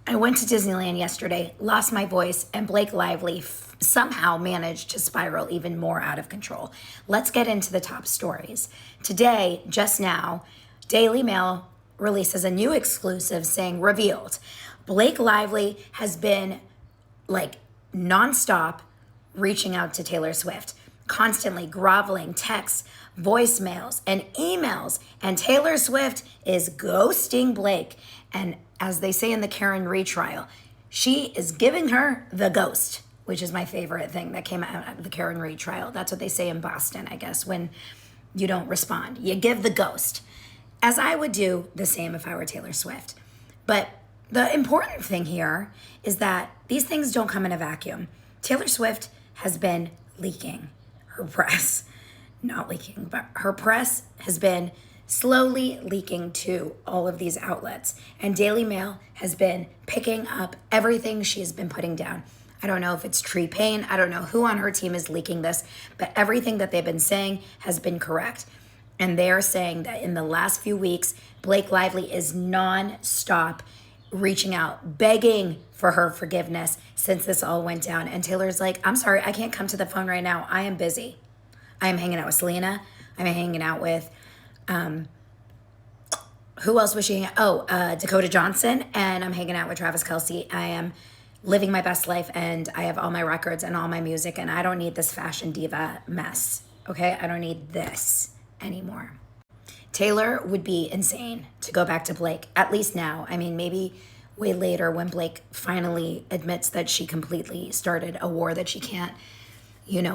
I went to Disneyland yesterday, lost my voice, and Blake Lively somehow managed to spiral even more out of control. Let's get into the top stories. Today, just now, Daily Mail releases a new exclusive saying, revealed, Blake Lively has been like nonstop reaching out to Taylor Swift, constantly groveling texts, voicemails, and emails. And Taylor Swift is ghosting Blake. And as they say in the Karen retrial, she is giving her the ghost, which is my favorite thing that came out of the Karen retrial. That's what they say in Boston, I guess, when you don't respond. You give the ghost. As I would do the same if I were Taylor Swift. But the important thing here is that these things don't come in a vacuum. Taylor Swift has been leaking her press. Not leaking, but her press has been slowly leaking to all of these outlets. And Daily Mail has been picking up everything she's been putting down. I don't know if it's Tree Payne. I don't know who on her team is leaking this, but everything that they've been saying has been correct. And they're saying that in the last few weeks, Blake Lively is non-stop reaching out, begging for her forgiveness since this all went down. And Taylor's like, I'm sorry, I can't come to the phone right now. I am busy. I am hanging out with Selena. I'm hanging out with, who else was she hanging out? Dakota Johnson. And I'm hanging out with Travis Kelce. I am living my best life and I have all my records and all my music and I don't need this fashion diva mess. Okay, I don't need this anymore. Taylor would be insane to go back to Blake, at least now. I mean, maybe way later when Blake finally admits that she completely started a war that she can't,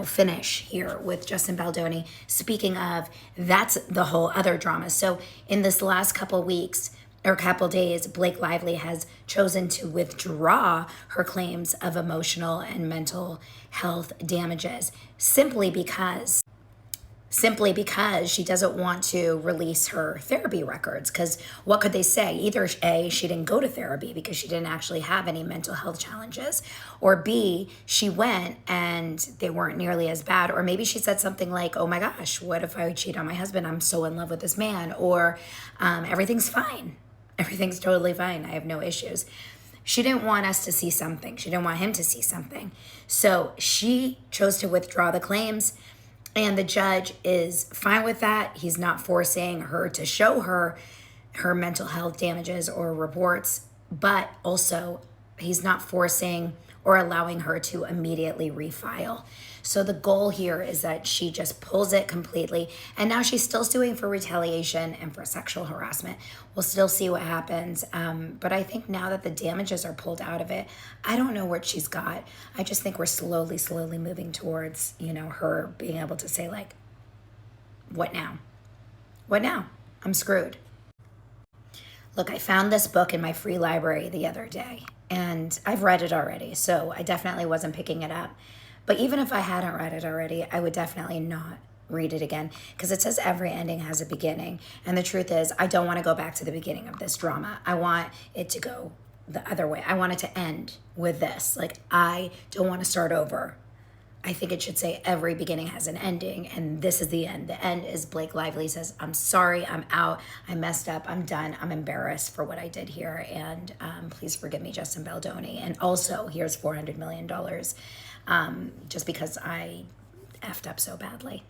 finish here with Justin Baldoni. Speaking of, that's the whole other drama. So in this last couple weeks or couple days, Blake Lively has chosen to withdraw her claims of emotional and mental health damages simply because she doesn't want to release her therapy records. Because what could they say? Either A, she didn't go to therapy because she didn't actually have any mental health challenges, or B, she went and they weren't nearly as bad, or maybe she said something like, oh my gosh, what if I cheat on my husband? I'm so in love with this man, or everything's fine. Everything's totally fine. I have no issues. She didn't want us to see something. She didn't want him to see something. So she chose to withdraw the claims. And the judge is fine with that. He's not forcing her to show her mental health damages or reports, but also he's not forcing or allowing her to immediately refile. So the goal here is that she just pulls it completely. And now she's still suing for retaliation and for sexual harassment. We'll still see what happens. But I think now that the damages are pulled out of it, I don't know what she's got. I just think we're slowly moving towards, her being able to say like, what now? What now? I'm screwed. Look, I found this book in my free library the other day, and I've read it already, so I definitely wasn't picking it up. But even if I hadn't read it already, I would definitely not read it again, because it says every ending has a beginning. And the truth is, I don't want to go back to the beginning of this drama. I want it to go the other way. I want it to end with this. Like, I don't want to start over. I think it should say every beginning has an ending, and this is the end. The end is Blake Lively says, I'm sorry, I'm out, I messed up, I'm done, I'm embarrassed for what I did here, and please forgive me, Justin Baldoni. And also, here's $400 million just because I effed up so badly.